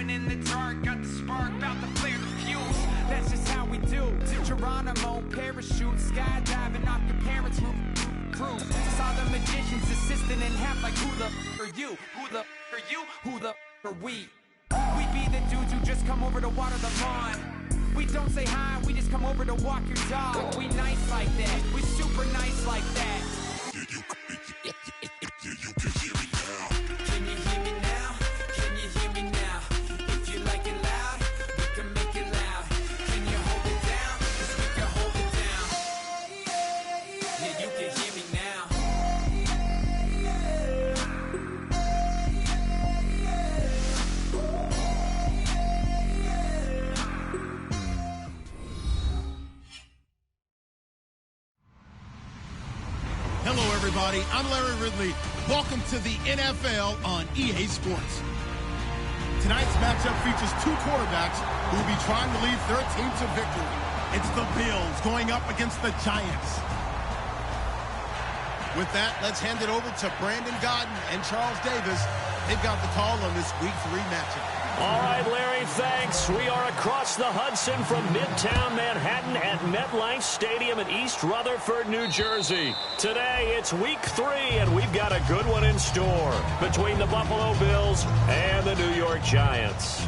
glowing in the dark, got the spark, about to flare the fuse. That's just how we do. Geronimo, parachute, skydiving off your parents' roof. Saw the magician's assistant in half like, who the are you? Who the are you? Who the are we? We be the dudes who just come over to water the lawn. We don't say hi, we just come over to walk your dog. We nice like that, we super nice like that. You can hear me now. Can you hear me now? Can you hear me now? If you like it loud, we can make it loud. Can you hold it down? 'Cause we can hold it down. Yeah, you can hear me now. Hello, everybody. I'm Larry Ridley. Welcome to the NFL on EA Sports. Tonight's matchup features two quarterbacks who will be trying to lead their team to victory. It's the Bills going up against the Giants. With that, let's hand it over to Brandon Godden and Charles Davis. They've got the call on this Week 3 matchup. All right, Larry, thanks. We are across the Hudson from Midtown Manhattan at MetLife Stadium in East Rutherford, New Jersey. Today, it's Week 3, and we've got a good one in store between the Buffalo Bills and the New York Giants.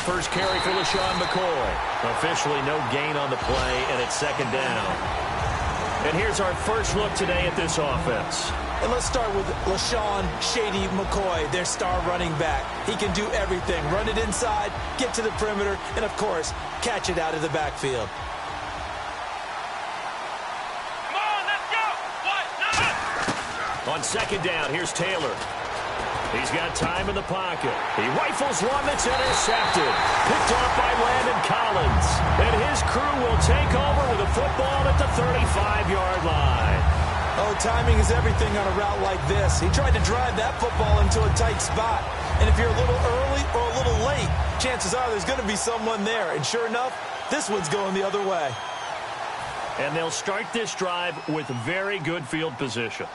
First carry for LaShawn McCoy. Officially no gain on the play, and it's second down. And here's our first look today at this offense. And let's start with LaShawn Shady McCoy, their star running back. He can do everything. Run it inside, get to the perimeter, and, of course, catch it out of the backfield. Come on, let's go! On second down, here's Taylor. He's got time in the pocket. He rifles one that's intercepted. Picked off by Landon Collins. And his crew will take over with a football at the 35-yard line. Oh, timing is everything on a route like this. He tried to drive that football into a tight spot. And if you're a little early or a little late, chances are there's going to be someone there. And sure enough, this one's going the other way. And they'll start this drive with very good field position.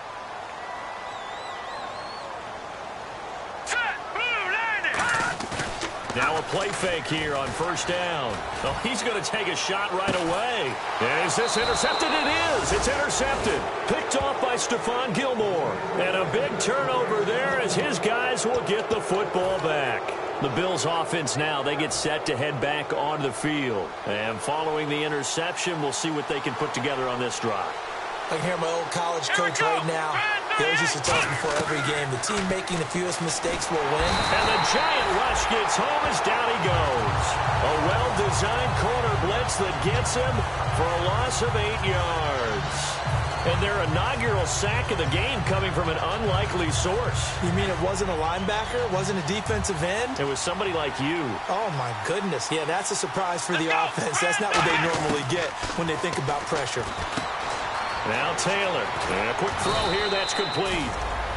Now a play fake here on first down. Oh, he's going to take a shot right away. And is this intercepted? It is. It's intercepted. Picked off by Stephon Gilmore. And a big turnover there as his guys will get the football back. The Bills offense now, they get set to head back onto the field. And following the interception, we'll see what they can put together on this drive. I can hear my old college coach right now. He always used to tell us before every game, the team making the fewest mistakes will win. And the giant rush gets home as down he goes. A well-designed corner blitz that gets him for a loss of 8 yards. And their inaugural sack of the game coming from an unlikely source. You mean it wasn't a linebacker? It wasn't a defensive end? It was somebody like you. Oh, my goodness. Yeah, that's a surprise for the offense. That's not what they normally get when they think about pressure. Now Taylor, and a quick throw here, that's complete.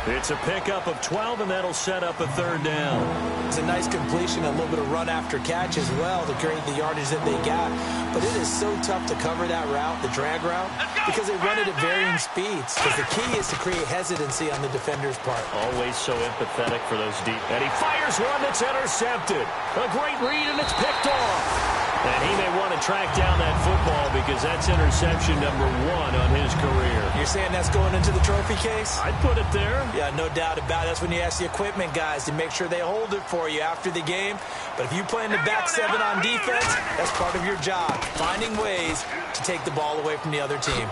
It's a pickup of 12, and that'll set up a third down. It's a nice completion, a little bit of run after catch as well to create the yardage that they got. But it is so tough to cover that route, the drag route, because they run it at varying speeds. Because the key is to create hesitancy on the defender's part. Always so empathetic for those deep. And he fires one that's intercepted. A great read, and it's picked off. And he may want to track down that football because that's interception number 1 on his career. You're saying that's going into the trophy case? I'd put it there. Yeah, no doubt about it. That's when you ask the equipment guys to make sure they hold it for you after the game. But if you play in the back 7 on defense, that's part of your job, finding ways to take the ball away from the other team.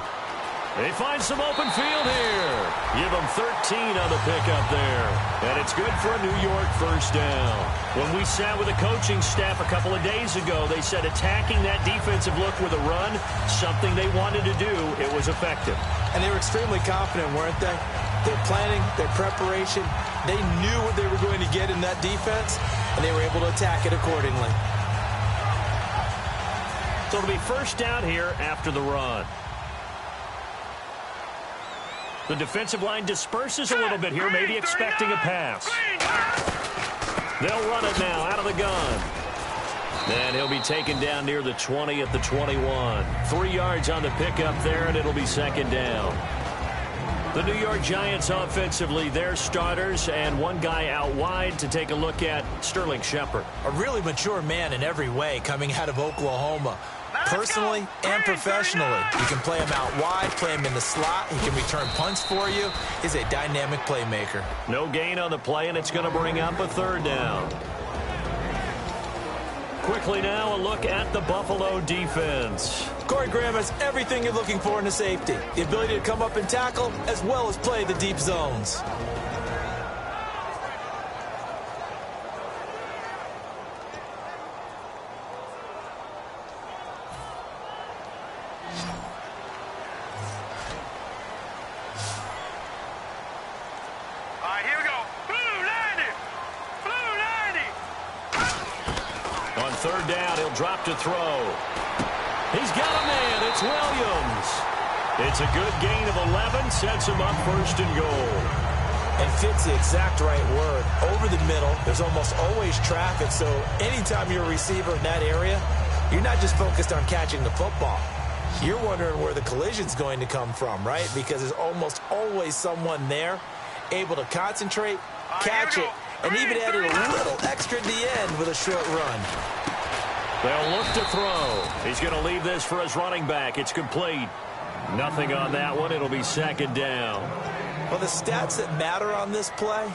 They find some open field here. Give them 13 on the pickup there. And it's good for a New York first down. When we sat with the coaching staff a couple of days ago, they said attacking that defensive look with a run, something they wanted to do, it was effective. And they were extremely confident, weren't they? Their planning, their preparation, they knew what they were going to get in that defense, and they were able to attack it accordingly. So it'll be first down here after the run. The defensive line disperses a little bit here, maybe expecting a pass. They'll run it now out of the gun. And he'll be taken down near the 20 at the 21. 3 yards on the pickup there, and it'll be second down. The New York Giants offensively, their starters, and one guy out wide to take a look at, Sterling Shepard. A really mature man in every way coming out of Oklahoma. Personally and professionally. You can play him out wide, play him in the slot. He can return punts for you. He's a dynamic playmaker. No gain on the play, and it's going to bring up a third down. Quickly now, a look at the Buffalo defense. Corey Graham has everything you're looking for in a safety. The ability to come up and tackle, as well as play the deep zones. Third down, he'll drop to throw. He's got a man. It's Williams. It's a good gain of 11, sets him up first and goal. And fits the exact right word. Over the middle, there's almost always traffic, so anytime you're a receiver in that area, you're not just focused on catching the football. You're wondering where the collision's going to come from, right? Because there's almost always someone there able to concentrate, catch it, and even add a little extra at the end with a short run. They'll look to throw. He's going to leave this for his running back. It's complete. Nothing on that one. It'll be second down. Well, the stats that matter on this play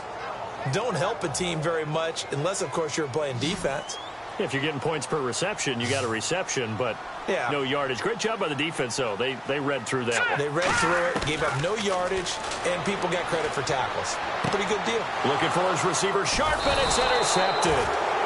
don't help a team very much unless, of course, you're playing defense. If you're getting points per reception, you got a reception, but no yardage. Great job by the defense, though. They read through that one. They read through it, gave up no yardage, and people got credit for tackles. Pretty good deal. Looking for his receiver, sharp, and it's intercepted.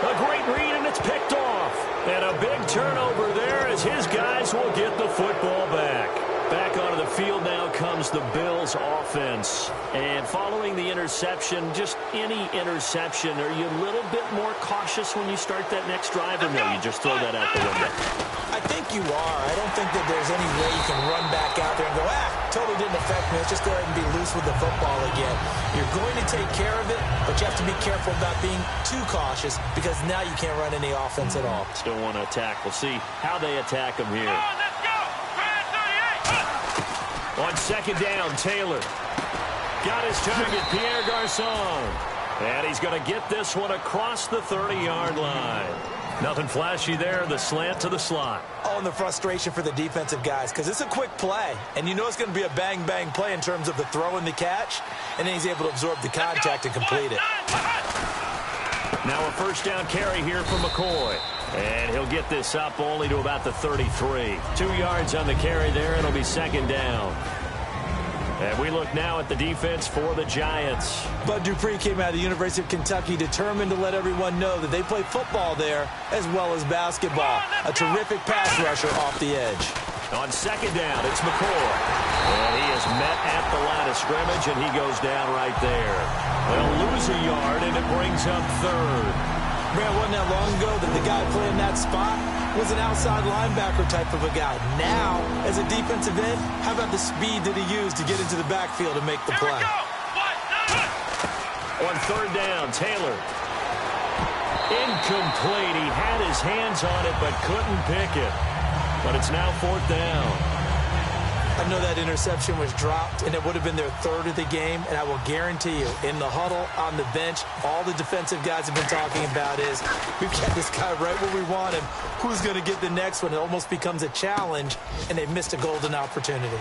A great read, and it's picked off. And a big turnover there as his guys will get the football back. Back onto the field now comes the Bills offense. And following the interception, just any interception, are you a little bit more cautious when you start that next drive, or no, you just throw that out the window? I think you are. I don't think that there's any way you can run back out there and go, totally didn't affect me. Let's just go ahead and be loose with the football again. You're going to take care of it, but you have to be careful about being too cautious because now you can't run any offense at all. Still want to attack. We'll see how they attack him here. On second down, Taylor got his target, Pierre Garçon. And he's going to get this one across the 30-yard line. Nothing flashy there, the slant to the slot. Oh, and the frustration for the defensive guys, because it's a quick play. And you know it's going to be a bang-bang play in terms of the throw and the catch. And then he's able to absorb the contact and complete it. Now a first down carry here from McCoy. And he'll get this up only to about the 33. 2 yards on the carry there. It'll be second down. And we look now at the defense for the Giants. Bud Dupree came out of the University of Kentucky determined to let everyone know that they play football there as well as basketball. A terrific pass rusher off the edge. On second down, it's McCoy. And he is met at the line of scrimmage, and he goes down right there. They'll lose a yard, and it brings up third. Man, wasn't that long ago that the guy playing that spot was an outside linebacker type of a guy. Now, as a defensive end, how about the speed that he used to get into the backfield and make the play? On third down, Taylor. Incomplete. He had his hands on it but couldn't pick it. But it's now fourth down. I know that interception was dropped, and it would have been their third of the game, and I will guarantee you, in the huddle, on the bench, all the defensive guys have been talking about is, we've got this guy right where we want him. Who's going to get the next one? It almost becomes a challenge, and they've missed a golden opportunity.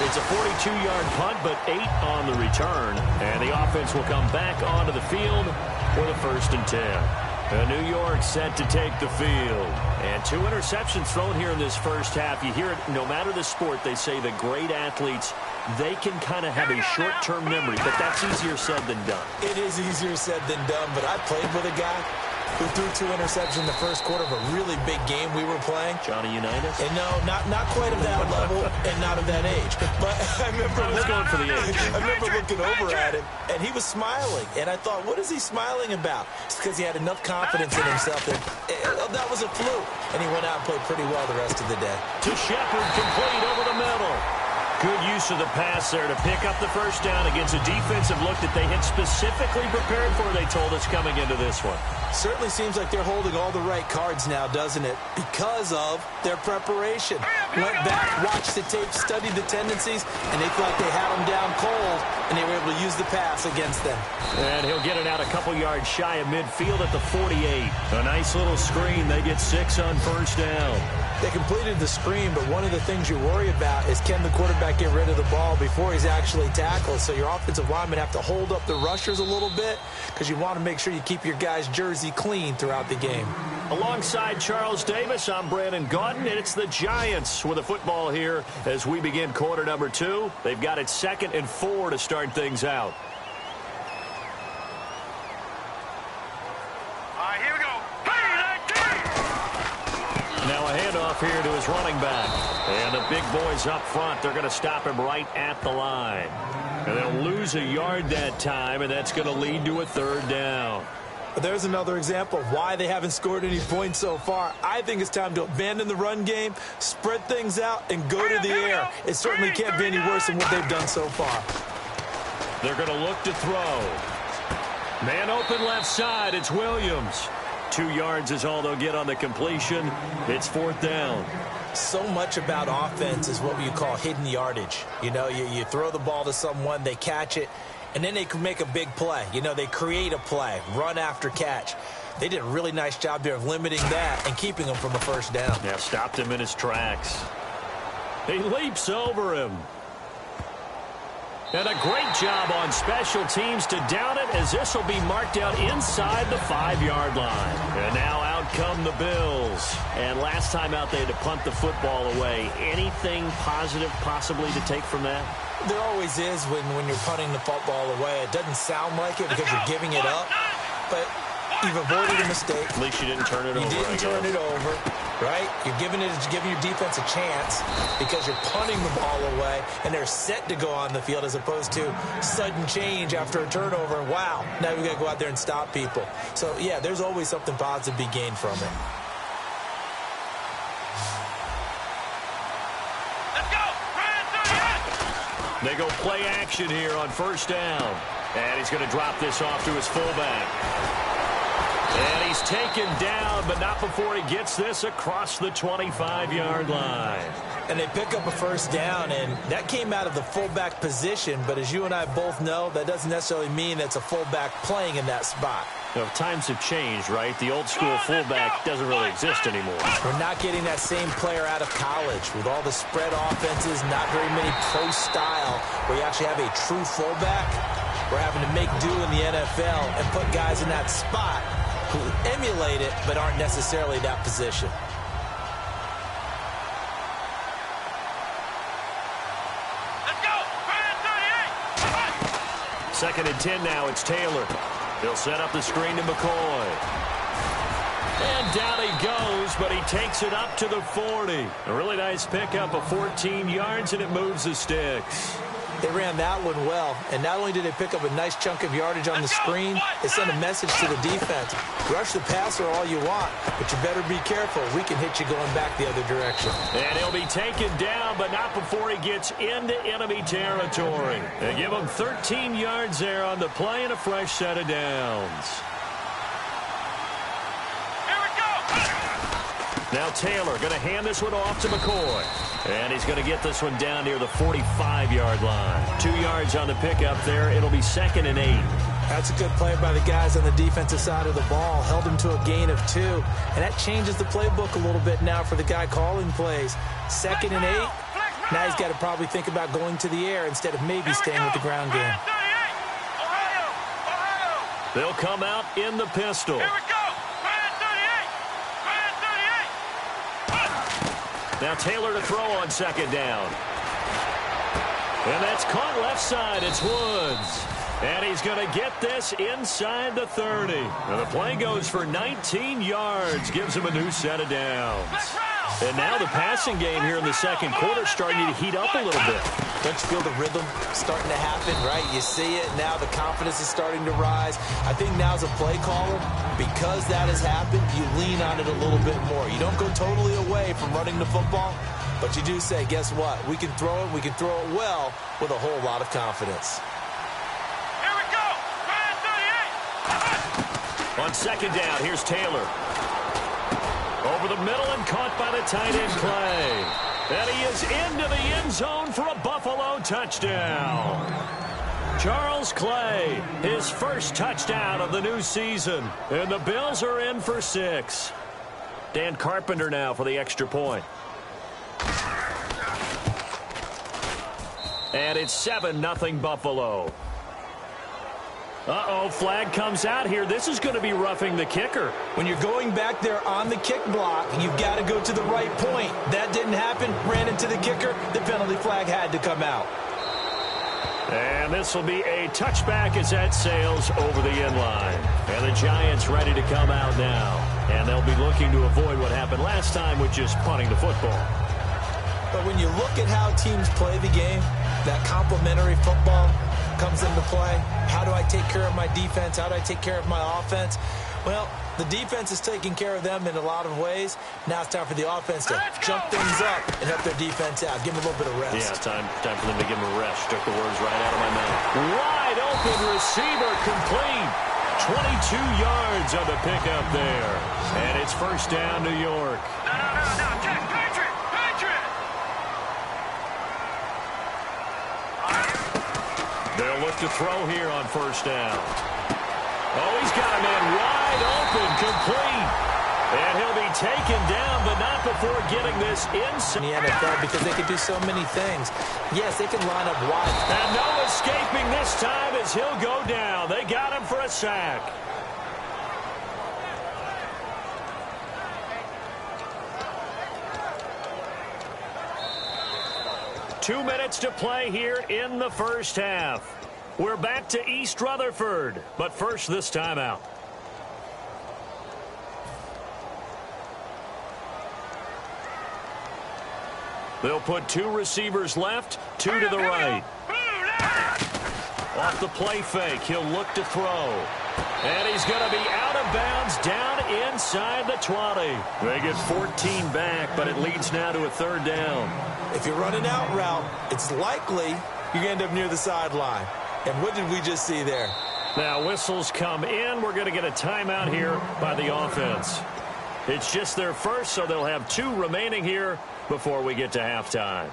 It's a 42-yard punt, but 8 on the return, and the offense will come back onto the field for the 1st and 10. New York set to take the field. And 2 interceptions thrown here in this first half. You hear it, no matter the sport, they say the great athletes, they can kind of have a short-term memory, but that's easier said than done. It is easier said than done, but I played with a guy who threw 2 interceptions in the first quarter of a really big game we were playing. Johnny Unitas? And no, not quite of that level and not of that age. But I remember looking over at him, and he was smiling. And I thought, what is he smiling about? It's because he had enough confidence in himself that that was a fluke. And he went out and played pretty well the rest of the day. To Shepard, complete over the middle. Good use of the pass there to pick up the first down against a defensive look that they had specifically prepared for, they told us, coming into this one. Certainly seems like they're holding all the right cards now, doesn't it? Because of their preparation. Went back, watched the tape, studied the tendencies, and they felt like they had them down cold, and they were able to use the pass against them. And he'll get it out a couple yards shy of midfield at the 48. A nice little screen. They get 6 on first down. They completed the screen, but one of the things you worry about is can the quarterback get rid of the ball before he's actually tackled? So your offensive linemen have to hold up the rushers a little bit because you want to make sure you keep your guys' jersey clean throughout the game. Alongside Charles Davis, I'm Brandon Gaudin, and it's the Giants with the football here as we begin quarter number 2. They've got it 2nd and 4 to start things out. Here we go. Now a handoff here to his running back. And the big boys up front, they're going to stop him right at the line. And they'll lose a yard that time, and that's going to lead to a 3rd down. There's another example of why they haven't scored any points so far. I think it's time to abandon the run game, spread things out, and go to the air. It certainly can't be any worse than what they've done so far. They're going to look to throw. Man open left side, it's Williams. 2 yards is all they'll get on the completion. It's 4th down. So much about offense is what you call hidden yardage. You know, you throw the ball to someone, they catch it, and then they can make a big play. You know, they create a play, run after catch. They did a really nice job there of limiting that and keeping him from a first down. Yeah, stopped him in his tracks. He leaps over him. And a great job on special teams to down it, as this will be marked out inside the 5-yard line. And now out come the Bills. And last time out, they had to punt the football away. Anything positive possibly to take from that? There always is when you're punting the football away. It doesn't sound like it because you're giving it up, but you've avoided a mistake. At least you didn't turn it over. You didn't turn it over, right? You're giving your defense a chance because you're punting the ball away, and they're set to go on the field as opposed to sudden change after a turnover. And wow, now we got to go out there and stop people. So, yeah, there's always something positive to be gained from it. They go play action here on first down. And he's going to drop this off to his fullback. And he's taken down, but not before he gets this across the 25-yard line. And they pick up a first down, and that came out of the fullback position. But as you and I both know, that doesn't necessarily mean that's a fullback playing in that spot. You know, times have changed, right? The old-school fullback doesn't really exist anymore. We're not getting that same player out of college. With all the spread offenses, not very many pro style, where you actually have a true fullback. We're having to make do in the NFL and put guys in that spot who emulate it but aren't necessarily that position. Let's go. 2nd and 10 now. It's Taylor. He'll set up the screen to McCoy. And down he goes, but he takes it up to the 40. A really nice pickup of 14 yards, and it moves the sticks. They ran that one well, and not only did they pick up a nice chunk of yardage on the screen, they sent a message to the defense. Rush the passer all you want, but you better be careful. We can hit you going back the other direction. And he'll be taken down, but not before he gets into enemy territory. They give him 13 yards there on the play and a fresh set of downs. Now Taylor going to hand this one off to McCoy. And he's going to get this one down near the 45-yard line. 2 yards on the pickup there. It'll be 2nd and 8. That's a good play by the guys on the defensive side of the ball. Held him to a gain of 2. And that changes the playbook a little bit now for the guy calling plays. 2nd and 8. Now he's got to probably think about going to the air instead of maybe staying with the ground game. They'll come out in the pistol. Here we go. Now Taylor to throw on 2nd down. And that's caught left side. It's Woods. And he's going to get this inside the 30. Now the play goes for 19 yards. Gives him a new set of downs. And now the passing game here in the second quarter starting to heat up a little bit. Don't you feel the rhythm starting to happen, right? You see it now. The confidence is starting to rise. I think now as a play caller, because that has happened, you lean on it a little bit more. You don't go totally away from running the football, But you do say, guess what? We can throw it. We can throw it well with a whole lot of confidence. Here we go. 38. On second down, here's Taylor. Over the middle and caught by the tight end, Clay. And he is into the end zone for a Buffalo touchdown. Charles Clay, his first touchdown of the new season. And the Bills are in for 6. Dan Carpenter now for the extra point. And it's 7-0 Buffalo. Uh-oh, flag comes out here. This is going to be roughing the kicker. When you're going back there on the kick block, you've got to go to the right point. That didn't happen. Ran into the kicker. The penalty flag had to come out. And this will be a touchback as that sails over the end line. And the Giants ready to come out now. And they'll be looking to avoid what happened last time with just punting the football. But when you look at how teams play the game, that complementary football comes into play. How do I take care of my defense? How do I take care of my offense? Well, the defense is taking care of them in a lot of ways. Now it's time for the offense to jump things up and help their defense out. Give them a little bit of rest. Yeah, time for them to give them a rest. Took the words right out of my mouth. Wide open receiver complete. 22 yards on the pickup there. And it's first down, New York. No. Patriot. They'll look to throw here on first down. Oh, he's got a man wide open, complete. And he'll be taken down, but not before getting this inside. In the NFL, because they can do so many things. Yes, they can line up wide. And no escaping this time as he'll go down. They got him for a sack. Two minutes to play here in the first half. We're back to East Rutherford, but first this timeout. They'll put 2 receivers left, 2 to the right. Off the play fake, he'll look to throw. And he's going to be out of bounds down inside the 20. They get 14 back, but it leads now to a third down. If you're running out route, it's likely you're going to end up near the sideline. And what did we just see there? Now whistles come in. We're going to get a timeout here by the offense. It's just their first, so they'll have 2 remaining here before we get to halftime.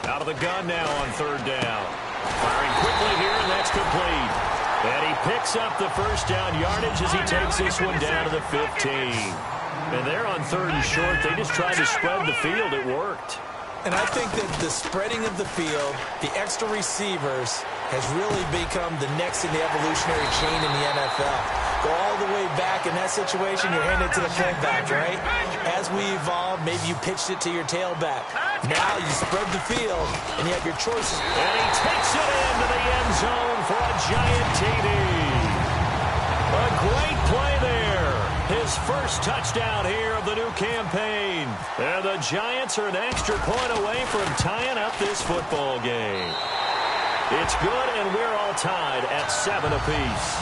Out of the gun now on third down. Firing quickly here, and that's complete. And he picks up the first down yardage as he takes this one down to the 15. And they're on third and short. They just tried to spread the field. It worked. And I think that the spreading of the field, the extra receivers, has really become the next in the evolutionary chain in the NFL. Go all the way back in that situation, you're handed to the fullback, right? As we evolved, maybe you pitched it to your tailback. Now you spread the field, and you have your choices. And he takes it into the end zone for a giant TD. A great play there. His first touchdown here of the new campaign. And the Giants are an extra point away from tying up this football game. It's good, and we're all tied at 7 apiece.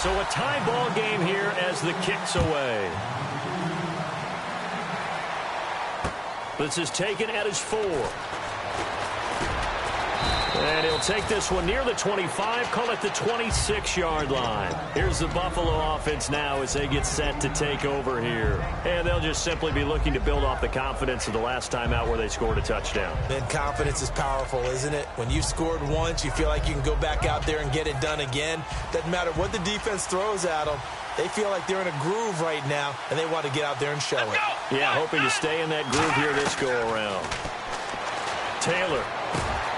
So a tie ball game here as the kick's away. This is taken at his 4. And he'll take this one near the 25, call it the 26-yard line. Here's the Buffalo offense now as they get set to take over here. And they'll just simply be looking to build off the confidence of the last time out where they scored a touchdown. And confidence is powerful, isn't it? When you've scored once, you feel like you can go back out there and get it done again. Doesn't matter what the defense throws at them. They feel like they're in a groove right now, and they want to get out there and show it. Yeah, hoping to stay in that groove here this go-around. Taylor.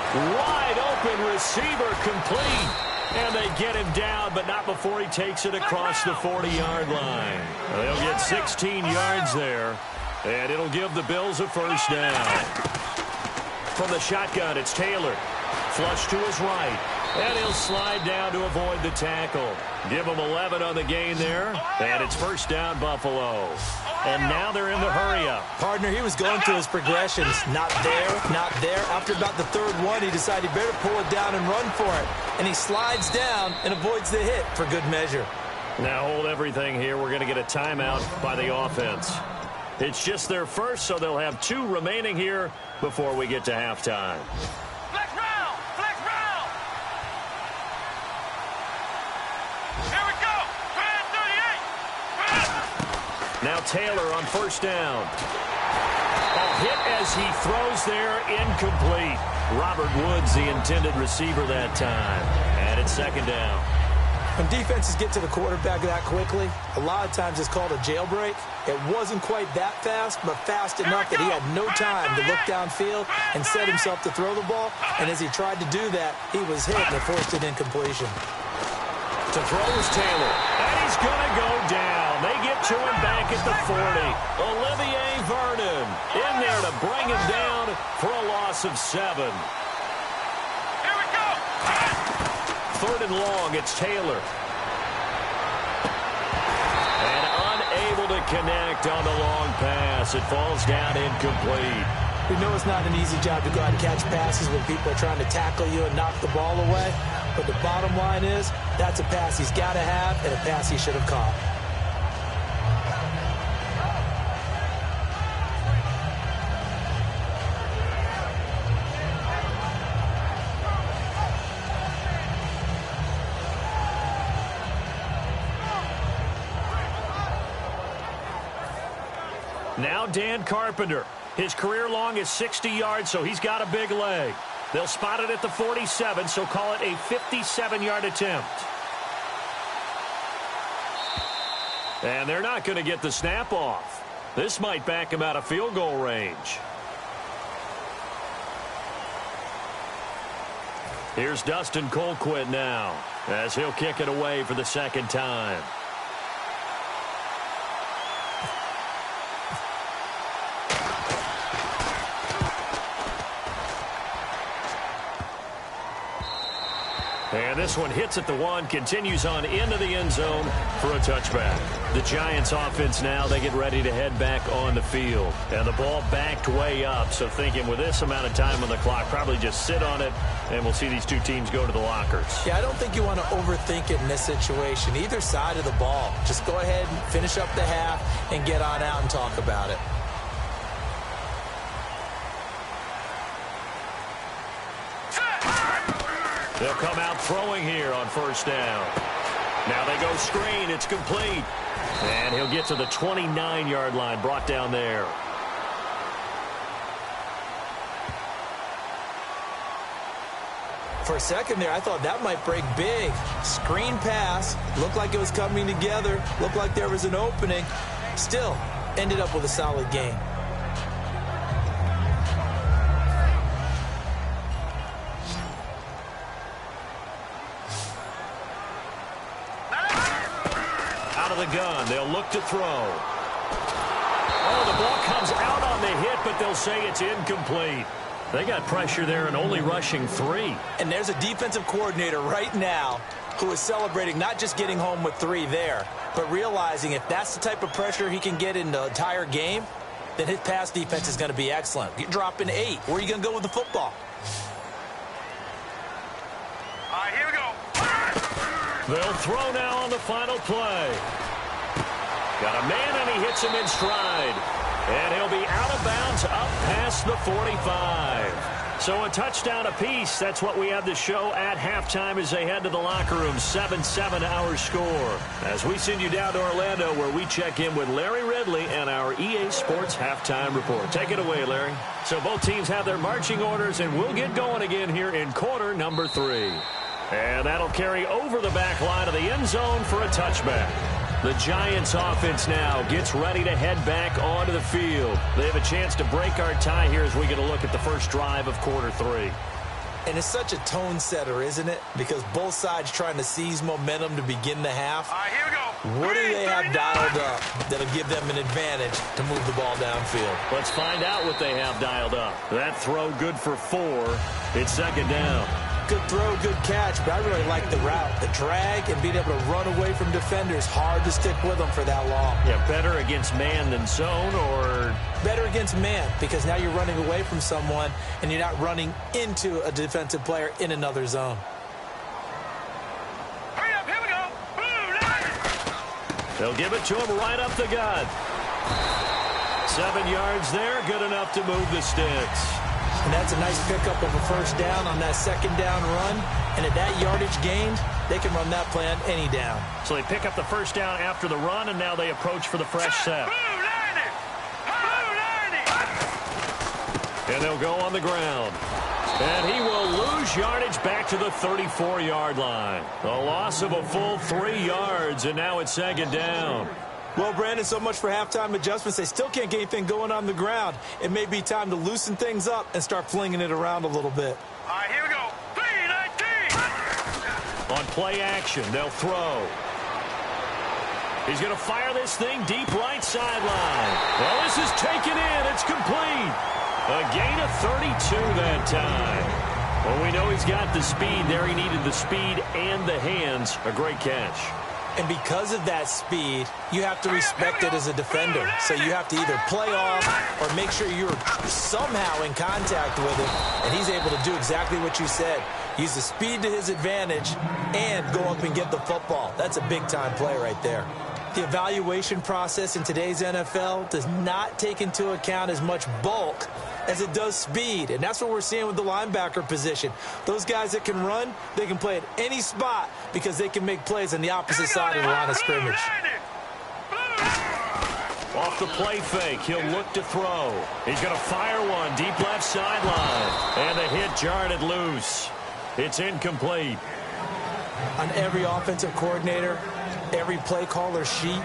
Wide open receiver complete. And they get him down, but not before he takes it across the 40-yard line. They'll get 16 yards there, and it'll give the Bills a first down. From the shotgun, it's Taylor. Flush to his right. And he'll slide down to avoid the tackle. Give him 11 on the gain there. And it's first down, Buffalo. And now they're in the hurry-up. Partner, he was going through his progressions. Not there, not there. After about the third one, he decided he better pull it down and run for it. And he slides down and avoids the hit for good measure. Now hold everything here. We're going to get a timeout by the offense. It's just their first, so they'll have 2 remaining here before we get to halftime. Flex round! Flex round! Here we go! 38! Now Taylor on first down. A hit as he throws there, incomplete. Robert Woods, the intended receiver that time. And it's second down. When defenses get to the quarterback that quickly, a lot of times it's called a jailbreak. It wasn't quite that fast, but fast enough that he had no time to look downfield and set himself to throw the ball. And as he tried to do that, he was hit and forced an incompletion. To throw is Taylor. And he's going to go down. They get to him back at the 40. Olivier Vernon in there to bring him down for a loss of 7. Here we go! Third and long, it's Taylor. And unable to connect on the long pass. It falls down incomplete. We know it's not an easy job to go out and catch passes when people are trying to tackle you and knock the ball away. But the bottom line is, that's a pass he's got to have and a pass he should have caught. Now Dan Carpenter. His career long is 60 yards, so he's got a big leg. They'll spot it at the 47, so call it a 57-yard attempt. And they're not going to get the snap off. This might back him out of field goal range. Here's Dustin Colquitt now, as he'll kick it away for the second time. And this one hits at the 1, continues on into the end zone for a touchback. The Giants offense now, they get ready to head back on the field. And the ball backed way up, so thinking with this amount of time on the clock, probably just sit on it, and we'll see these two teams go to the lockers. Yeah, I don't think you want to overthink it in this situation. Either side of the ball. Just go ahead and finish up the half and get on out and talk about it. They'll come out throwing here on first down. Now they go screen. It's complete. And he'll get to the 29-yard line, brought down there. For a second there, I thought that might break big. Screen pass. Looked like it was coming together. Looked like there was an opening. Still, ended up with a solid game. The gun. They'll look to throw. Oh, the ball comes out on the hit, but they'll say it's incomplete. They got pressure there and only rushing 3. And there's a defensive coordinator right now who is celebrating not just getting home with 3 there, but realizing if that's the type of pressure he can get in the entire game, then his pass defense is going to be excellent. You're dropping 8. Where are you going to go with the football? All right, here we go. They'll throw now on the final play. Got a man, and he hits him in stride. And he'll be out of bounds up past the 45. So a touchdown apiece. That's what we have to show at halftime as they head to the locker room. 7-7 our score. As we send you down to Orlando, where we check in with Larry Ridley and our EA Sports Halftime Report. Take it away, Larry. So both teams have their marching orders, and we'll get going again here in quarter number 3. And that'll carry over the back line of the end zone for a touchback. The Giants offense now gets ready to head back onto the field. They have a chance to break our tie here as we get a look at the first drive of quarter 3. And it's such a tone setter, isn't it? Because both sides trying to seize momentum to begin the half. All right, here we go. What do they have dialed up that'll give them an advantage to move the ball downfield? Let's find out what they have dialed up. That throw good for 4. It's second down. Good throw, good catch, but I really like the route. The drag and being able to run away from defenders, hard to stick with them for that long. Yeah, better against man than zone, or? Better against man, because now you're running away from someone and you're not running into a defensive player in another zone. Hurry up, here we go. They'll give it to him right up the gut. 7 yards there, good enough to move the sticks. And that's a nice pickup of a first down on that second down run. And at that yardage gained, they can run that play on any down. So they pick up the first down after the run, and now they approach for the fresh set. And they'll go on the ground. And he will lose yardage back to the 34-yard line. A loss of a full 3 yards, and now it's second down. Well, Brandon, so much for halftime adjustments. They still can't get anything going on the ground. It may be time to loosen things up and start flinging it around a little bit. All right, here we go. 3-19. On play action, they'll throw. He's going to fire this thing deep right sideline. Well, this is taken in. It's complete. A gain of 32 that time. Well, we know he's got the speed there. He needed the speed and the hands. A great catch. And because of that speed, you have to respect it as a defender. So you have to either play off or make sure you're somehow in contact with him. And he's able to do exactly what you said. Use the speed to his advantage and go up and get the football. That's a big-time play right there. The evaluation process in today's NFL does not take into account as much bulk as it does speed. And that's what we're seeing with the linebacker position. Those guys that can run, they can play at any spot because they can make plays on the opposite side of the line of scrimmage. Off the play fake, he'll look to throw. He's going to fire one deep left sideline. And the hit jarred it loose. It's incomplete. On every offensive coordinator, every play caller sheet,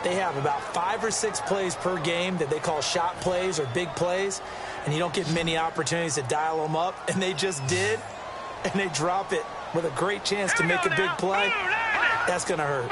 they have about 5 or 6 plays per game that they call shot plays or big plays, and you don't get many opportunities to dial them up, and they just did, and they drop it with a great chance to make a big play. That's going to hurt.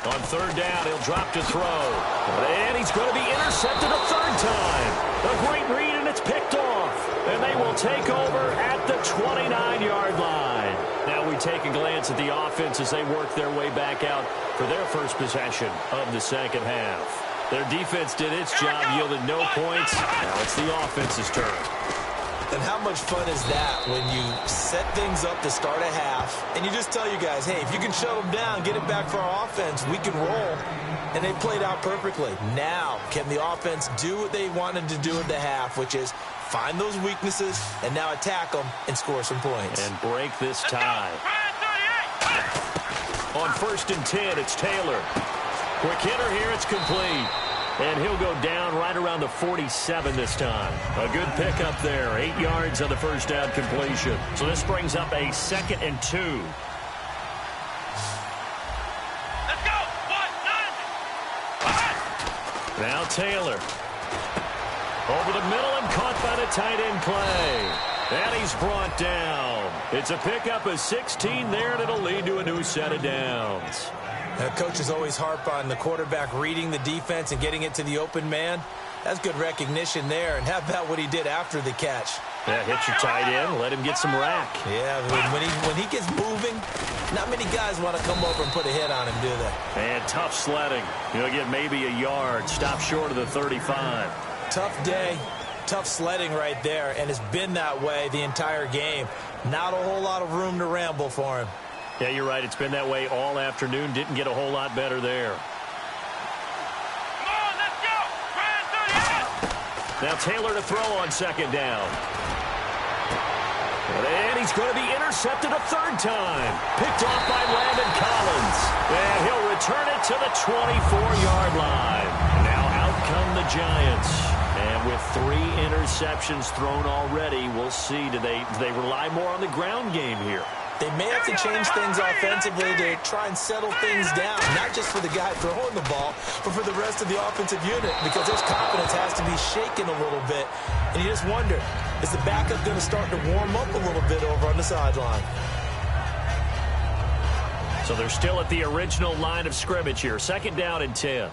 On third down, he'll drop to throw. And he's going to be intercepted a third time. A great read, and it's picked off. And they will take over at the 29-yard line. Now we take a glance at the offense as they work their way back out for their first possession of the second half. Their defense did its job, yielded no points. Now it's the offense's turn. And how much fun is that when you set things up to start a half and you just tell you guys, hey, if you can shut them down, get it back for our offense, we can roll. And they played out perfectly. Now, can the offense do what they wanted to do at the half, which is find those weaknesses and now attack them and score some points. And break this tie. On 1st and 10, it's Taylor. Quick hitter here, it's complete. And he'll go down right around the 47 this time. A good pickup there. 8 yards on the first down completion. So this brings up a 2nd and 2. Let's go. 1-9. Now Taylor. Over the middle and caught by the tight end Clay. And he's brought down. It's a pickup of 16 there, and it'll lead to a new set of downs. Coaches always harp on the quarterback reading the defense and getting it to the open man. That's good recognition there. And how about what he did after the catch? Yeah, hit your tight end, let him get some rack. Yeah, when he gets moving, not many guys want to come over and put a hit on him, do they? And tough sledding. He'll get maybe a yard, stop short of the 35. Tough day, tough sledding right there, and it's been that way the entire game. Not a whole lot of room to ramble for him. Yeah, you're right. It's been that way all afternoon. Didn't get a whole lot better there. Come on, let's go. Now Taylor to throw on 2nd down. And he's going to be intercepted a 3rd time. Picked off by Landon Collins. And he'll return it to the 24-yard line. Now out come the Giants. And with 3 interceptions thrown already, we'll see. Do they rely more on the ground game here? They may have to change things offensively to try and settle things down, not just for the guy throwing the ball, but for the rest of the offensive unit, because his confidence has to be shaken a little bit. And you just wonder, is the backup going to start to warm up a little bit over on the sideline? So they're still at the original line of scrimmage here. 2nd down and 10. All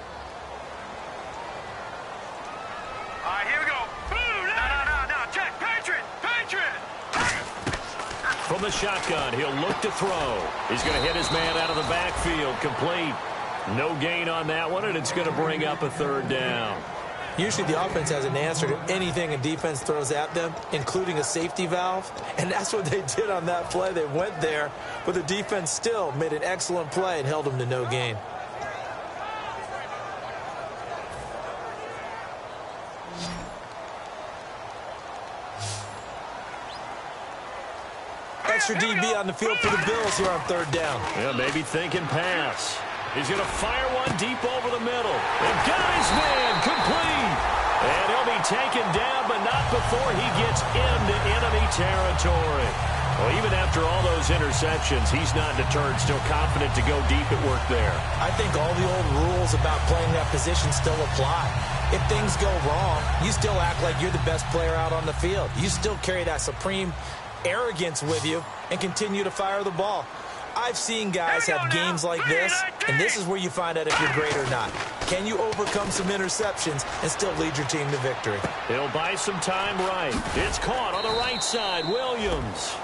right, here we go. No. Check. Patriot. From the shotgun, he'll look to throw. He's going to hit his man out of the backfield. Complete. No gain on that one, and it's going to bring up a third down. Usually the offense has an answer to anything a defense throws at them, including a safety valve. And that's what they did on that play. They went there, but the defense still made an excellent play and held them to no gain. Extra DB on the field for the Bills here on third down. Yeah, maybe thinking pass. He's going to fire one deep over the middle. And got his man complete. And he'll be taken down, but not before he gets into enemy territory. Well, even after all those interceptions, he's not deterred, still confident to go deep at work there. I think all the old rules about playing that position still apply. If things go wrong, you still act like you're the best player out on the field. You still carry that supreme arrogance with you and continue to fire the ball. I've seen guys have games like this, and this is where you find out if you're great or not. Can you overcome some interceptions and still lead your team to victory? He'll buy some time right. It's caught on the right side. Williams.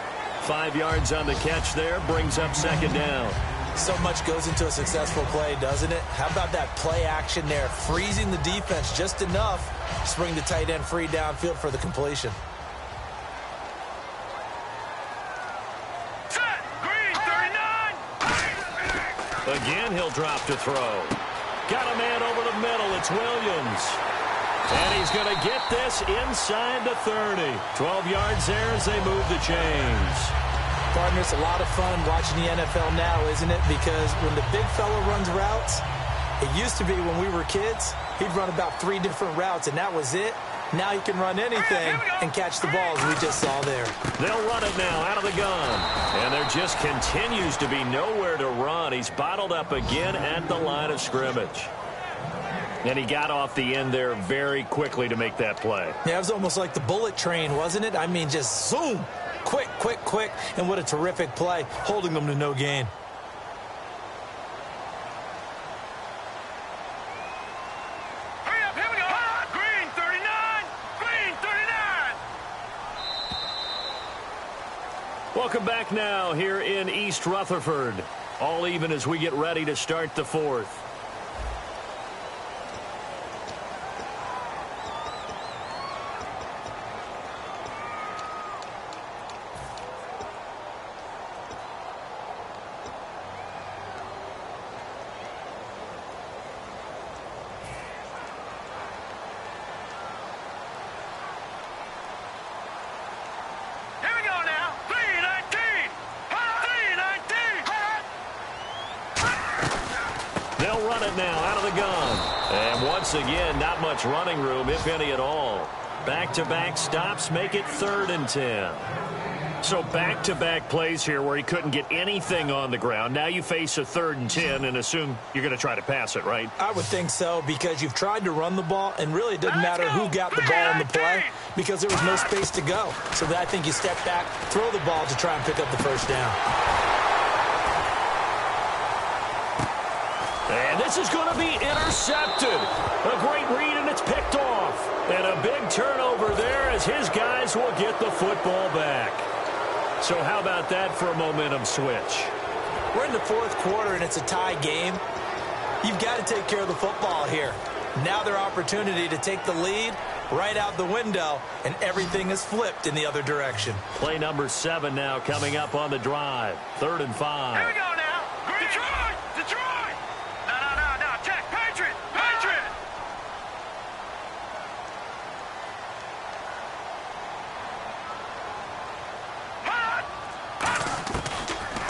5 yards on the catch there, brings up second down. So much goes into a successful play, doesn't it? How about that play action there, freezing the defense just enough to bring the tight end free downfield for the completion. Again, he'll drop to throw. Got a man over the middle. It's Williams. And he's going to get this inside the 30. 12 yards there as they move the chains. Partner, it's a lot of fun watching the NFL now, isn't it? Because when the big fella runs routes, it used to be when we were kids, he'd run about 3 different routes, and that was it. Now he can run anything and catch the balls we just saw there. They'll run it now out of the gun. And there just continues to be nowhere to run. He's bottled up again at the line of scrimmage. And he got off the end there very quickly to make that play. Yeah, it was almost like the bullet train, wasn't it? I mean, just zoom. Quick, quick, quick. And what a terrific play, holding them to no gain. Welcome back now here in East Rutherford. All even as we get ready to start the fourth. They'll run it now out of the gun. And once again, not much running room, if any at all. Back-to-back stops make it 3rd and 10. So back-to-back plays here where he couldn't get anything on the ground. Now you face a 3rd and 10 and assume you're going to try to pass it, right? I would think so, because you've tried to run the ball, and really it doesn't matter who got the ball in the play because there was no space to go. So I think you step back, throw the ball to try and pick up the first down. And this is going to be intercepted. A great read, and it's picked off. And a big turnover there as his guys will get the football back. So how about that for a momentum switch? We're in the 4th quarter, and it's a tie game. You've got to take care of the football here. Now their opportunity to take the lead right out the window, and everything is flipped in the other direction. Play number 7 now coming up on the drive. 3rd and 5. Here we go now. Detroit! Detroit! No. Check. Patriot! Patriot!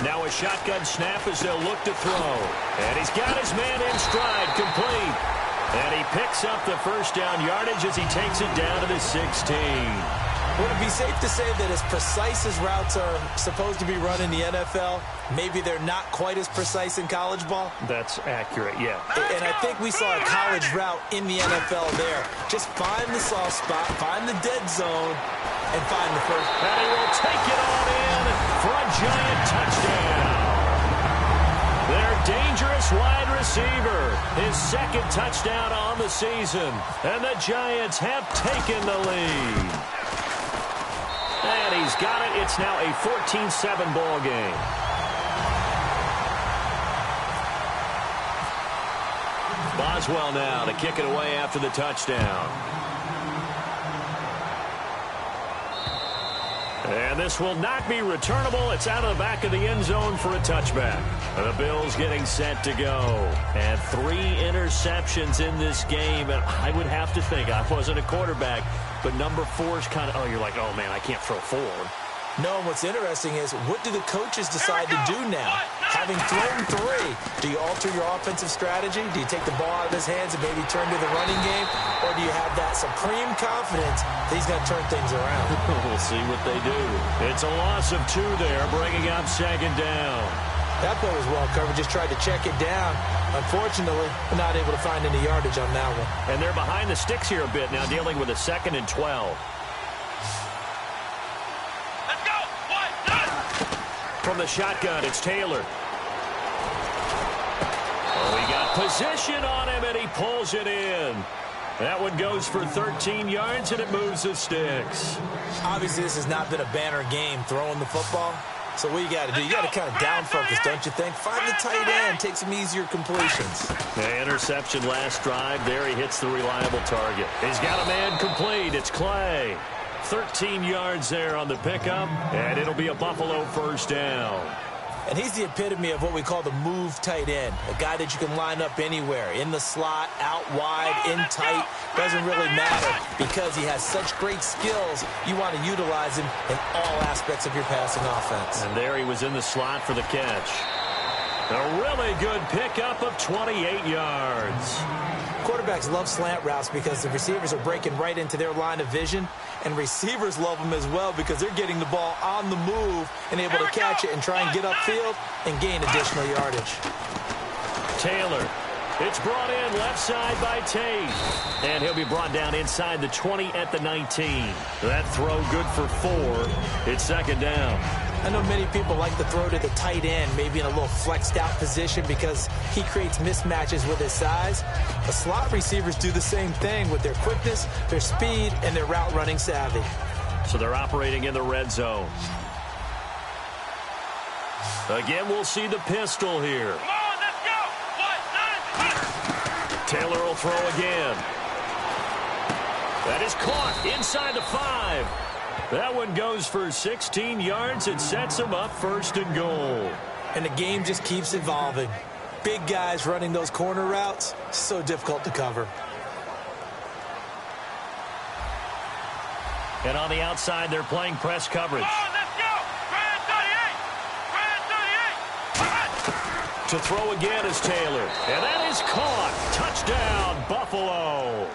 Now a shotgun snap as they'll look to throw. And he's got his man in stride, complete. And he picks up the first down yardage as he takes it down to the 16. Would it be safe to say that as precise as routes are supposed to be run in the NFL, maybe they're not quite as precise in college ball? That's accurate, yeah. And I think we saw a college route in the NFL there. Just find the soft spot, find the dead zone, and find the first. And he will take it on in for a giant touchdown. Their dangerous wide receiver, his 2nd touchdown on the season. And the Giants have taken the lead. And he's got it. It's now a 14-7 ball game. Boswell now to kick it away after the touchdown. And this will not be returnable. It's out of the back of the end zone for a touchback. The Bills getting set to go. And 3 interceptions in this game. And I would have to think, I wasn't a quarterback, but number 4 is kind of, oh, you're like, oh, man, I can't throw 4. No, what's interesting is, what do the coaches decide to do now? Having thrown 3, do you alter your offensive strategy? Do you take the ball out of his hands and maybe turn to the running game? Or do you have that supreme confidence that he's going to turn things around? We'll see what they do. It's a loss of 2 there, bringing up second down. That play was well covered, just tried to check it down. Unfortunately, not able to find any yardage on that one. And they're behind the sticks here a bit now, dealing with a 2nd and 12. From the shotgun, it's Taylor. Oh, he got position on him, and he pulls it in. That one goes for 13 yards, and it moves the sticks. Obviously, this has not been a banner game throwing the football. So what you got to do, you got to kind of down focus, don't you think? Find the tight end, take some easier completions. The interception last drive. There he hits the reliable target. He's got a man complete. It's Clay. 13 yards there on the pickup, and it'll be a Buffalo first down. And he's the epitome of what we call the move tight end, a guy that you can line up anywhere, in the slot, out wide, in tight, doesn't really matter because he has such great skills. You want to utilize him in all aspects of your passing offense. And there he was in the slot for the catch. A really good pickup of 28 yards. Quarterbacks love slant routes because the receivers are breaking right into their line of vision, and receivers love them as well because they're getting the ball on the move and able to catch it and try and get upfield and gain additional yardage. Taylor. It's brought in left side by Tate. And he'll be brought down inside the 20 at the 19. That throw good for 4. It's second down. I know many people like to throw to the tight end, maybe in a little flexed out position because he creates mismatches with his size. The slot receivers do the same thing with their quickness, their speed, and their route running savvy. So they're operating in the red zone. Again, we'll see the pistol here. Come on, let's go. 1, 9, 1. Taylor will throw again. That is caught inside the 5. That one goes for 16 yards. It sets him up first and goal. And the game just keeps evolving. Big guys running those corner routes, so difficult to cover. And on the outside, they're playing press coverage. Come on, let's go. Brand 38. To throw again is Taylor. And that is caught. Touchdown, Buffalo.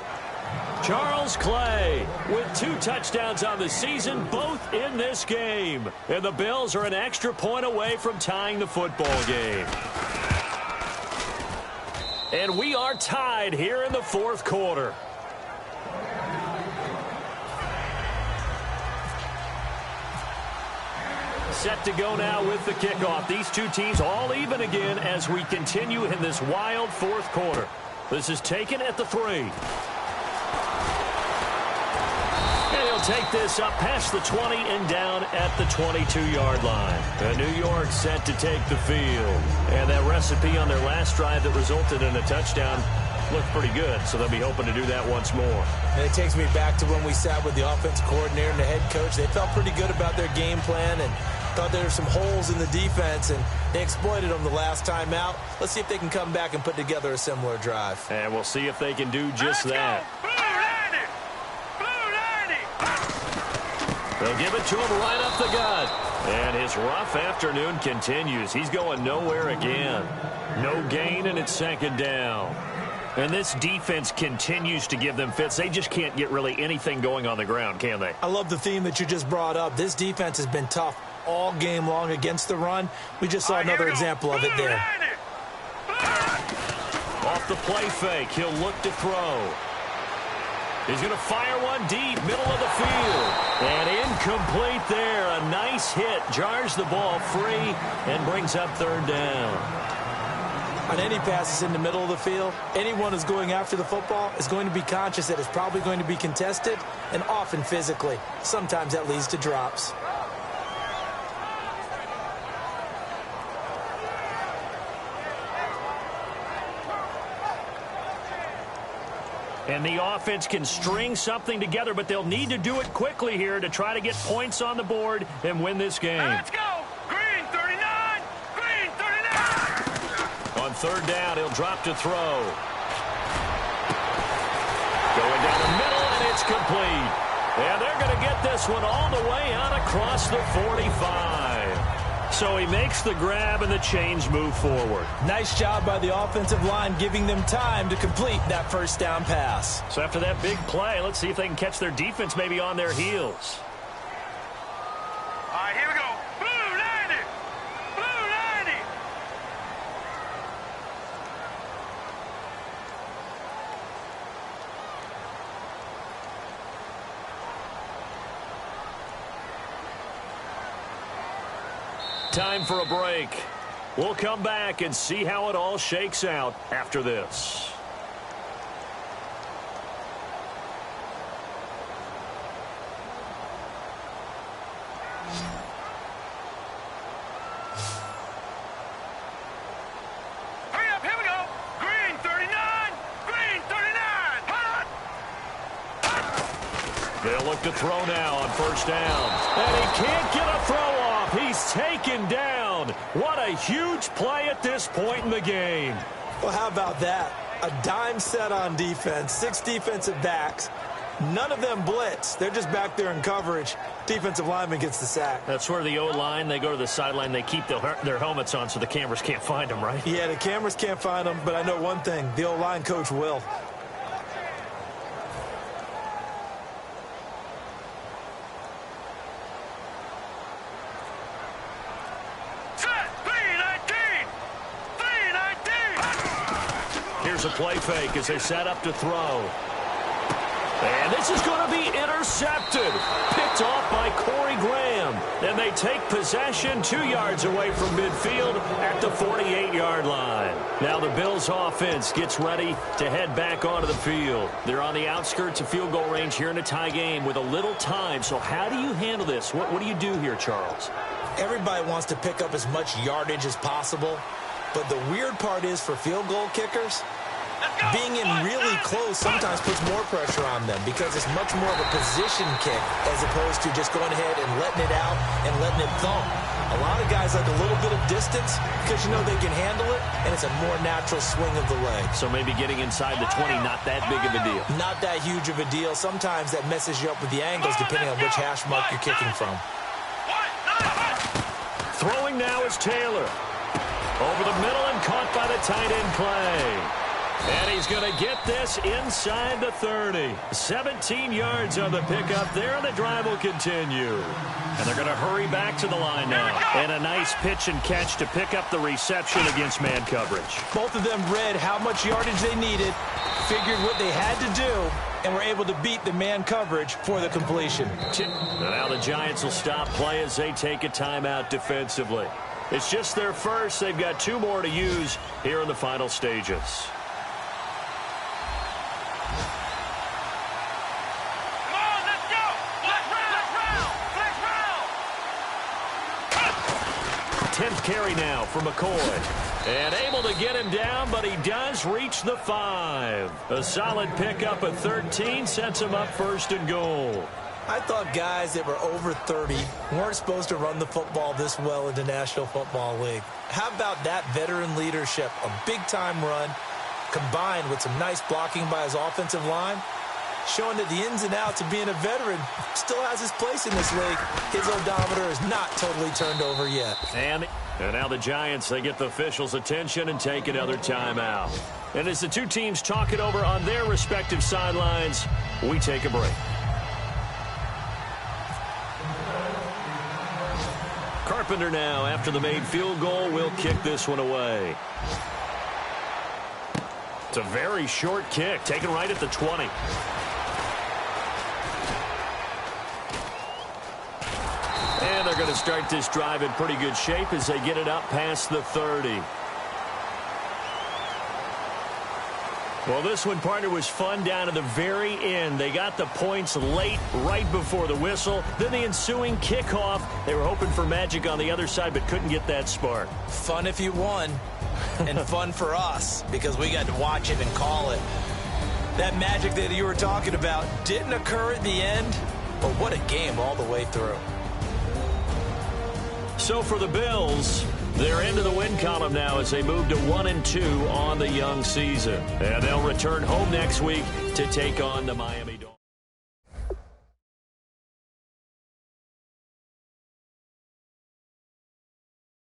Charles Clay with 2 touchdowns on the season, both in this game. And the Bills are an extra point away from tying the football game. And we are tied here in the 4th quarter. Set to go now with the kickoff. These 2 teams all even again as we continue in this wild 4th quarter. This is taken at the 3. Take this up past the 20 and down at the 22-yard line. New York set to take the field. And that recipe on their last drive that resulted in a touchdown looked pretty good, so they'll be hoping to do that once more. And it takes me back to when we sat with the offensive coordinator and the head coach. They felt pretty good about their game plan and thought there were some holes in the defense, and they exploited them the last time out. Let's see if they can come back and put together a similar drive. And we'll see if they can do just that. They'll give it to him right up the gut. And his rough afternoon continues. He's going nowhere again. No gain, and it's second down. And this defense continues to give them fits. They just can't get really anything going on the ground, can they? I love the theme that you just brought up. This defense has been tough all game long against the run. We just saw another example of it there. Off the play fake, he'll look to throw. He's going to fire one deep, middle of the field. And incomplete there. A nice hit. Jars the ball free and brings up third down. On any passes in the middle of the field, anyone who's going after the football is going to be conscious that it's probably going to be contested, and often physically. Sometimes that leads to drops. And the offense can string something together, but they'll need to do it quickly here to try to get points on the board and win this game. Let's go! Green 39! Green 39! On third down, he'll drop to throw. Going down the middle, and it's complete. And they're going to get this one all the way out across the 45. So he makes the grab, and the chains move forward. Nice job by the offensive line, giving them time to complete that first down pass. So after that big play, let's see if they can catch their defense maybe on their heels. All right, here we go. Blue 90! Blue 90! Time for a break. We'll come back and see how it all shakes out after this. Hurry up, here we go. Green 39! Green 39! Hot! They'll look to throw now on first down. And he can't get a throw off. He's taken down. What a huge play at this point in the game. Well, how about that? A dime set on defense, 6 defensive backs. None of them blitz. They're just back there in coverage. Defensive lineman gets the sack. That's where the O-line, they go to the sideline, they keep their helmets on so the cameras can't find them, right? Yeah, the cameras can't find them, but I know one thing. The O-line coach will. Here's a play fake as they set up to throw. And this is going to be intercepted. Picked off by Corey Graham. And they take possession 2 yards away from midfield at the 48-yard line. Now the Bills offense gets ready to head back onto the field. They're on the outskirts of field goal range here in a tie game with a little time. So how do you handle this? What do you do here, Charles? Everybody wants to pick up as much yardage as possible. But the weird part is for field goal kickers, being in really close sometimes puts more pressure on them because it's much more of a position kick as opposed to just going ahead and letting it out and letting it thump. A lot of guys like a little bit of distance because you know they can handle it, and it's a more natural swing of the leg. So maybe getting inside the 20, not that big of a deal. Not that huge of a deal. Sometimes that messes you up with the angles depending on which hash mark you're kicking from. Throwing now is Taylor. Over the middle and caught by the tight end Clay. And he's going to get this inside the 30. 17 yards on the pickup there, and the drive will continue. And they're going to hurry back to the line now. And a nice pitch and catch to pick up the reception against man coverage. Both of them read how much yardage they needed, figured what they had to do, and were able to beat the man coverage for the completion. And now the Giants will stop play as they take a timeout defensively. It's just their first. They've got 2 more to use here in the final stages. Come on, let's go! Flex round! 10th carry now for McCoy. And able to get him down, but he does reach the 5. A solid pickup at 13 sets him up first and goal. I thought guys that were over 30 weren't supposed to run the football this well in the National Football League. How about that veteran leadership? A big-time run combined with some nice blocking by his offensive line, showing that the ins and outs of being a veteran still has his place in this league. His odometer is not totally turned over yet. And now the Giants, they get the officials' attention and take another timeout. And as the 2 teams talk it over on their respective sidelines, we take a break. Carpenter now, after the made field goal, will kick this one away. It's a very short kick, taken right at the 20. And they're going to start this drive in pretty good shape as they get it up past the 30. Well, this one, partner, was fun down to the very end. They got the points late, right before the whistle. Then the ensuing kickoff. They were hoping for magic on the other side, but couldn't get that spark. Fun if you won, and fun for us, because we got to watch it and call it. That magic that you were talking about didn't occur at the end, but what a game all the way through. So for the Bills, they're into the win column now as they move to 1-2 on the young season. And they'll return home next week to take on the Miami Dolphins.